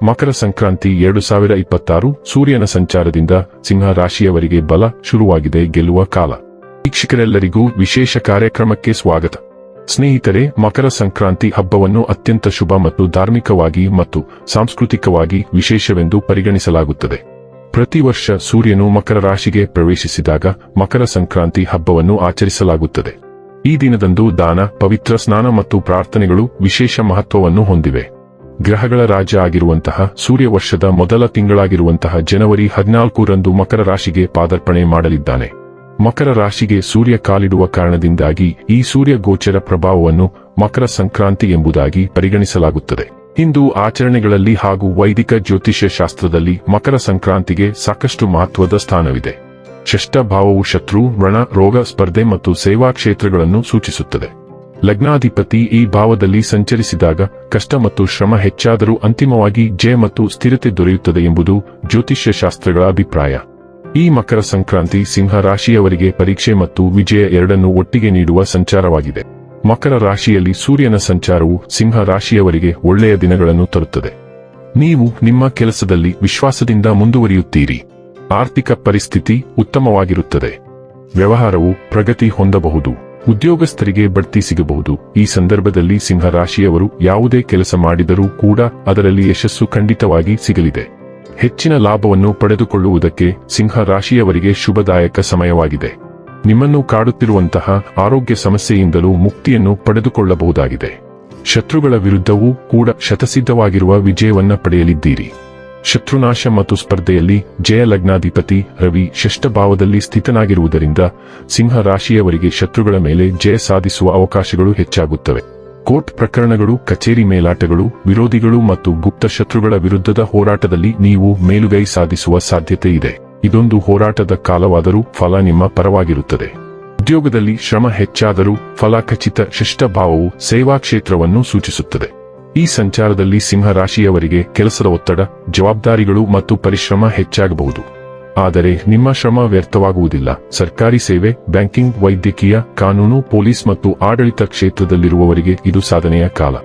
ಮಕರ ಸಂಕ್ರಾಂತಿ 2026 ಸೂರ್ಯನ ಸಂಚಾರದಿಂದ ಸಿಂಹ ರಾಶಿಯವರಿಗೆ ಬಲ ಶುರುವಾಗಿದೆ. ಗೆಲ್ಲುವ ಕಾಲ. ವೀಕ್ಷಕರೆಲ್ಲರಿಗೂ ವಿಶೇಷ ಕಾರ್ಯಕ್ರಮಕ್ಕೆ ಸ್ವಾಗತ. ಸ್ನೇಹಿತರೆ, ಮಕರ ಸಂಕ್ರಾಂತಿ ಹಬ್ಬವನ್ನು ಅತ್ಯಂತ ಶುಭ ಮತ್ತು ಧಾರ್ಮಿಕವಾಗಿ ಮತ್ತು ಸಾಂಸ್ಕೃತಿಕವಾಗಿ ವಿಶೇಷವೆಂದು ಪರಿಗಣಿಸಲಾಗುತ್ತದೆ. ಪ್ರತಿ ವರ್ಷ ಸೂರ್ಯನು ಮಕರ ರಾಶಿಗೆ ಪ್ರವೇಶಿಸಿದಾಗ ಮಕರ ಸಂಕ್ರಾಂತಿ ಹಬ್ಬವನ್ನು ಆಚರಿಸಲಾಗುತ್ತದೆ. ಈ ದಿನದಂದು ದಾನ, ಪವಿತ್ರ ಸ್ನಾನ ಮತ್ತು ಪ್ರಾರ್ಥನೆಗಳು ವಿಶೇಷ ಮಹತ್ವವನ್ನು ಹೊಂದಿವೆ. ಗ್ರಹಗಳ ರಾಜ ಆಗಿರುವಂತಹ ಸೂರ್ಯ ವರ್ಷದ ಮೊದಲ ತಿಂಗಳಾಗಿರುವಂತಹ ಜನವರಿ 14ರಂದು ಮಕರ ರಾಶಿಗೆ ಪಾದಾರ್ಪಣೆ ಮಾಡಲಿದ್ದಾನೆ. ಮಕರ ರಾಶಿಗೆ ಸೂರ್ಯ ಕಾಲಿಡುವ ಕಾರಣದಿಂದಾಗಿ ಈ ಸೂರ್ಯ ಗೋಚರ ಪ್ರಭಾವವನ್ನು ಮಕರ ಸಂಕ್ರಾಂತಿ ಎಂಬುದಾಗಿ ಪರಿಗಣಿಸಲಾಗುತ್ತದೆ. ಹಿಂದೂ ಆಚರಣೆಗಳಲ್ಲಿ ಹಾಗೂ ವೈದಿಕ ಜ್ಯೋತಿಷ್ಯ ಶಾಸ್ತ್ರದಲ್ಲಿ ಮಕರ ಸಂಕ್ರಾಂತಿಗೆ ಸಾಕಷ್ಟು ಮಹತ್ವದ ಸ್ಥಾನವಿದೆ. ಷಷ್ಠ ಭಾವವು ಶತ್ರು, ವ್ರಣ, ರೋಗ, ಸ್ಪರ್ಧೆ ಮತ್ತು ಸೇವಾ ಕ್ಷೇತ್ರಗಳನ್ನು ಸೂಚಿಸುತ್ತದೆ. ಲಗ್ನಾಧಿಪತಿ ಈ ಭಾವದಲ್ಲಿ ಸಂಚರಿಸಿದಾಗ ಕಷ್ಟ ಮತ್ತು ಶ್ರಮ ಹೆಚ್ಚಾದರೂ ಅಂತಿಮವಾಗಿ ಜಯ ಮತ್ತು ಸ್ಥಿರತೆ ದೊರೆಯುತ್ತದೆ ಎಂಬುದು ಜ್ಯೋತಿಷ್ಯ ಶಾಸ್ತ್ರಗಳ ಅಭಿಪ್ರಾಯ. ಈ ಮಕರ ಸಂಕ್ರಾಂತಿ ಸಿಂಹ ರಾಶಿಯವರಿಗೆ ಪರೀಕ್ಷೆ ಮತ್ತು ವಿಜಯ ಎರಡನ್ನೂ ಒಟ್ಟಿಗೆ ನೀಡುವ ಸಂಚಾರವಾಗಿದೆ. ಮಕರ ರಾಶಿಯಲ್ಲಿ ಸೂರ್ಯನ ಸಂಚಾರವು ಸಿಂಹ ರಾಶಿಯವರಿಗೆ ಒಳ್ಳೆಯ ದಿನಗಳನ್ನು ತರುತ್ತದೆ. ನೀವು ನಿಮ್ಮ ಕೆಲಸದಲ್ಲಿ ವಿಶ್ವಾಸದಿಂದ ಮುಂದುವರಿಯುತ್ತೀರಿ. ಆರ್ಥಿಕ ಪರಿಸ್ಥಿತಿ ಉತ್ತಮವಾಗಿರುತ್ತದೆ. ವ್ಯವಹಾರವು ಪ್ರಗತಿ ಹೊಂದಬಹುದು. ಉದ್ಯೋಗಸ್ಥರಿಗೆ ಬಡ್ತಿ ಸಿಗಬಹುದು. ಈ ಸಂದರ್ಭದಲ್ಲಿ ಸಿಂಹ ರಾಶಿಯವರು ಯಾವುದೇ ಕೆಲಸ ಮಾಡಿದರೂ ಕೂಡ ಅದರಲ್ಲಿ ಯಶಸ್ಸು ಖಂಡಿತವಾಗಿ ಸಿಗಲಿದೆ. ಹೆಚ್ಚಿನ ಲಾಭವನ್ನು ಪಡೆದುಕೊಳ್ಳುವುದಕ್ಕೆ ಸಿಂಹ ರಾಶಿಯವರಿಗೆ ಶುಭದಾಯಕ ಸಮಯವಾಗಿದೆ. ನಿಮ್ಮನ್ನು ಕಾಡುತ್ತಿರುವಂತಹ ಆರೋಗ್ಯ ಸಮಸ್ಯೆಯಿಂದಲೂ ಮುಕ್ತಿಯನ್ನು ಪಡೆದುಕೊಳ್ಳಬಹುದಾಗಿದೆ. ಶತ್ರುಗಳ ವಿರುದ್ಧವೂ ಕೂಡ ಶತಸಿದ್ಧವಾಗಿರುವ ವಿಜಯವನ್ನ ಪಡೆಯಲಿದ್ದೀರಿ. ಶತ್ರುನಾಶ ಮತ್ತು ಸ್ಪರ್ಧೆಯಲ್ಲಿ ಜಯ. ಲಗ್ನಾಧಿಪತಿ ರವಿ ಷಷ್ಠ ಭಾವದಲ್ಲಿ ಸ್ಥಿತನಾಗಿರುವುದರಿಂದ ಸಿಂಹ ರಾಶಿಯವರಿಗೆ ಶತ್ರುಗಳ ಮೇಲೆ ಜಯ ಸಾಧಿಸುವ ಅವಕಾಶಗಳು ಹೆಚ್ಚಾಗುತ್ತವೆ. ಕೋರ್ಟ್ ಪ್ರಕರಣಗಳು, ಕಚೇರಿ ಮೇಲಾಟಗಳು, ವಿರೋಧಿಗಳು ಮತ್ತು ಗುಪ್ತ ಶತ್ರುಗಳ ವಿರುದ್ಧದ ಹೋರಾಟದಲ್ಲಿ ನೀವು ಮೇಲುಗೈ ಸಾಧಿಸುವ ಸಾಧ್ಯತೆ ಇದೆ. ಇದೊಂದು ಹೋರಾಟದ ಕಾಲವಾದರೂ ಫಲ ನಿಮ್ಮ ಪರವಾಗಿರುತ್ತದೆ. ಉದ್ಯೋಗದಲ್ಲಿ ಶ್ರಮ ಹೆಚ್ಚಾದರೂ ಫಲ ಖಚಿತ. ಷಷ್ಠ ಭಾವವು ಸೇವಾ ಕ್ಷೇತ್ರವನ್ನು ಸೂಚಿಸುತ್ತದೆ. ಈ ಸಂಚಾರದಲ್ಲಿ ಸಿಂಹ ರಾಶಿಯವರಿಗೆ ಕೆಲಸದ ಒತ್ತಡ, ಜವಾಬ್ದಾರಿಗಳು ಮತ್ತು ಪರಿಶ್ರಮ ಹೆಚ್ಚಾಗಬಹುದು. ಆದರೆ ನಿಮ್ಮ ಶ್ರಮ ವ್ಯರ್ಥವಾಗುವುದಿಲ್ಲ. ಸರ್ಕಾರಿ ಸೇವೆ, ಬ್ಯಾಂಕಿಂಗ್, ವೈದ್ಯಕೀಯ, ಕಾನೂನು, ಪೊಲೀಸ್ ಮತ್ತು ಆಡಳಿತ ಕ್ಷೇತ್ರದಲ್ಲಿರುವವರಿಗೆ ಇದು ಸಾಧನೆಯ ಕಾಲ.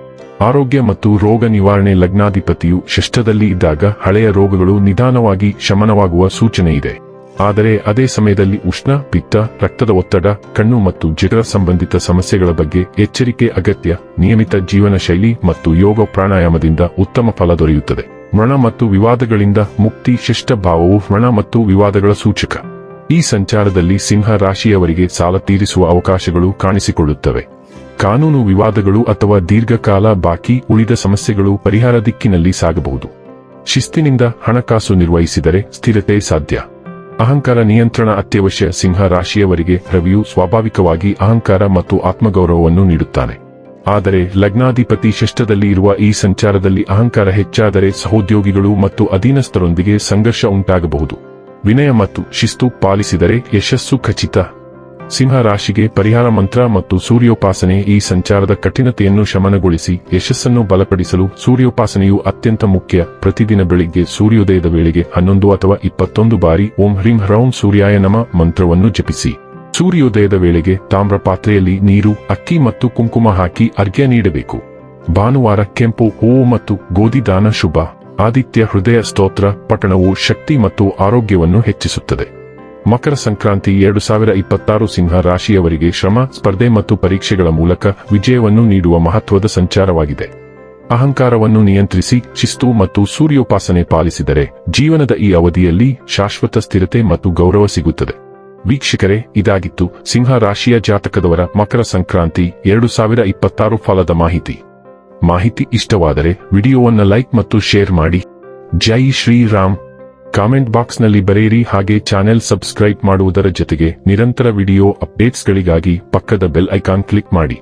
ಆರೋಗ್ಯ ಮತ್ತು ರೋಗ ನಿವಾರಣೆ. ಲಗ್ನಾಧಿಪತಿಯು ಷಷ್ಠದಲ್ಲಿ ಇದ್ದಾಗ ಹಳೆಯ ರೋಗಗಳು ನಿಧಾನವಾಗಿ ಶಮನವಾಗುವ ಸೂಚನೆ ಇದೆ. ಆದರೆ ಅದೇ ಸಮಯದಲ್ಲಿ ಉಷ್ಣ, ಪಿತ್ತ, ರಕ್ತದ ಒತ್ತಡ, ಕಣ್ಣು ಮತ್ತು ಜಿಗರ ಸಂಬಂಧಿತ ಸಮಸ್ಯೆಗಳ ಬಗ್ಗೆ ಎಚ್ಚರಿಕೆ ಅಗತ್ಯ. ನಿಯಮಿತ ಜೀವನ ಶೈಲಿ ಮತ್ತು ಯೋಗ ಪ್ರಾಣಾಯಾಮದಿಂದ ಉತ್ತಮ ಫಲ ದೊರೆಯುತ್ತದೆ. ವ್ರಣ ಮತ್ತು ವಿವಾದಗಳಿಂದ ಮುಕ್ತಿ. ಷಷ್ಠ ಭಾವವು ವ್ರಣ ಮತ್ತು ವಿವಾದಗಳ ಸೂಚಕ. ಈ ಸಂಚಾರದಲ್ಲಿ ಸಿಂಹ ರಾಶಿಯವರಿಗೆ ಸಾಲ ತೀರಿಸುವ ಅವಕಾಶಗಳು ಕಾಣಿಸಿಕೊಳ್ಳುತ್ತವೆ. ಕಾನೂನು ವಿವಾದಗಳು ಅಥವಾ ದೀರ್ಘಕಾಲ ಬಾಕಿ ಉಳಿದ ಸಮಸ್ಯೆಗಳು ಪರಿಹಾರ ದಿಕ್ಕಿನಲ್ಲಿ ಸಾಗಬಹುದು. ಶಿಸ್ತಿನಿಂದ ಹಣಕಾಸು ನಿರ್ವಹಿಸಿದರೆ ಸ್ಥಿರತೆ ಸಾಧ್ಯ. ಅಹಂಕಾರ ನಿಯಂತ್ರಣ ಅತ್ಯವಶ್ಯ. ಸಿಂಹ ರಾಶಿಯವರಿಗೆ ರವಿಯು ಸ್ವಾಭಾವಿಕವಾಗಿ ಅಹಂಕಾರ ಮತ್ತು ಆತ್ಮಗೌರವವನ್ನು ನೀಡುತ್ತಾನೆ. ಆದರೆ ಲಗ್ನಾಧಿಪತಿ ಷಷ್ಠದಲ್ಲಿ ಇರುವ ಈ ಸಂಚಾರದಲ್ಲಿ ಅಹಂಕಾರ ಹೆಚ್ಚಾದರೆ ಸಹೋದ್ಯೋಗಿಗಳು ಮತ್ತು ಅಧೀನಸ್ಥರೊಂದಿಗೆ ಸಂಘರ್ಷ ಉಂಟಾಗಬಹುದು. ವಿನಯ ಮತ್ತು ಶಿಸ್ತು ಪಾಲಿಸಿದರೆ ಯಶಸ್ಸು ಖಚಿತ. ಸಿಂಹ ರಾಶಿಗೆ ಪರಿಹಾರ ಮಂತ್ರ ಮತ್ತು ಸೂರ್ಯೋಪಾಸನೆ. ಈ ಸಂಚಾರದ ಕಠಿಣತೆಯನ್ನು ಶಮನಗೊಳಿಸಿ ಯಶಸ್ಸನ್ನು ಬಲಪಡಿಸಲು ಸೂರ್ಯೋಪಾಸನೆಯು ಅತ್ಯಂತ ಮುಖ್ಯ. ಪ್ರತಿದಿನ ಬೆಳಿಗ್ಗೆ ಸೂರ್ಯೋದಯದ ವೇಳೆಗೆ 11 ಅಥವಾ 21 ಬಾರಿ ಓಂ ಹ್ರೀಂ ಹ್ರೌಂ ಸೂರ್ಯಾಯ ನಮಃ ಮಂತ್ರವನ್ನು ಜಪಿಸಿ. ಸೂರ್ಯೋದಯದ ವೇಳೆಗೆ ತಾಮ್ರ ಪಾತ್ರೆಯಲ್ಲಿ ನೀರು, ಅಕ್ಕಿ ಮತ್ತು ಕುಂಕುಮ ಹಾಕಿ ಅರ್ಘ್ಯ ನೀಡಬೇಕು. ಭಾನುವಾರ ಕೆಂಪು ಹೂವು ಮತ್ತು ಗೋಧಿ ದಾನ ಶುಭ. ಆದಿತ್ಯ ಹೃದಯ ಸ್ತೋತ್ರ ಪಠಣವು ಶಕ್ತಿ ಮತ್ತು ಆರೋಗ್ಯವನ್ನು ಹೆಚ್ಚಿಸುತ್ತದೆ. ಮಕರ ಸಂಕ್ರಾಂತಿ 2026 ಸಿಂಹ ರಾಶಿಯವರಿಗೆ ಶ್ರಮ, ಸ್ಪರ್ಧೆ ಮತ್ತು ಪರೀಕ್ಷೆಗಳ ಮೂಲಕ ವಿಜಯವನ್ನು ನೀಡುವ ಮಹತ್ವದ ಸಂಚಾರವಾಗಿದೆ. ಅಹಂಕಾರವನ್ನು ನಿಯಂತ್ರಿಸಿ ಶಿಸ್ತು ಮತ್ತು ಸೂರ್ಯೋಪಾಸನೆ ಪಾಲಿಸಿದರೆ ಜೀವನದ ಈ ಅವಧಿಯಲ್ಲಿ ಶಾಶ್ವತ ಸ್ಥಿರತೆ ಮತ್ತು ಗೌರವ ಸಿಗುತ್ತದೆ. ವೀಕ್ಷಕರೇ, ಇದಾಗಿತ್ತು ಸಿಂಹ ರಾಶಿಯ ಜಾತಕದವರ ಮಕರ ಸಂಕ್ರಾಂತಿ 2026 ಫಲದ ಮಾಹಿತಿ ಇಷ್ಟವಾದರೆ ವಿಡಿಯೋವನ್ನು ಲೈಕ್ ಮತ್ತು ಶೇರ್ ಮಾಡಿ. ಜೈ ಶ್ರೀರಾಮ್. ಕಾಮೆಂಟ್ ಬಾಕ್ಸ್ನಲ್ಲಿ ಬರೆಯಿರಿ. ಹಾಗೆ ಚಾನೆಲ್ ಸಬ್ಸ್ಕ್ರೈಬ್ ಮಾಡುವುದರ ಜೊತೆಗೆ ನಿರಂತರ ವಿಡಿಯೋ ಅಪ್ಡೇಟ್ಸ್ಗಳಿಗಾಗಿ ಪಕ್ಕದ ಬೆಲ್ ಐಕಾನ್ ಕ್ಲಿಕ್ ಮಾಡಿ.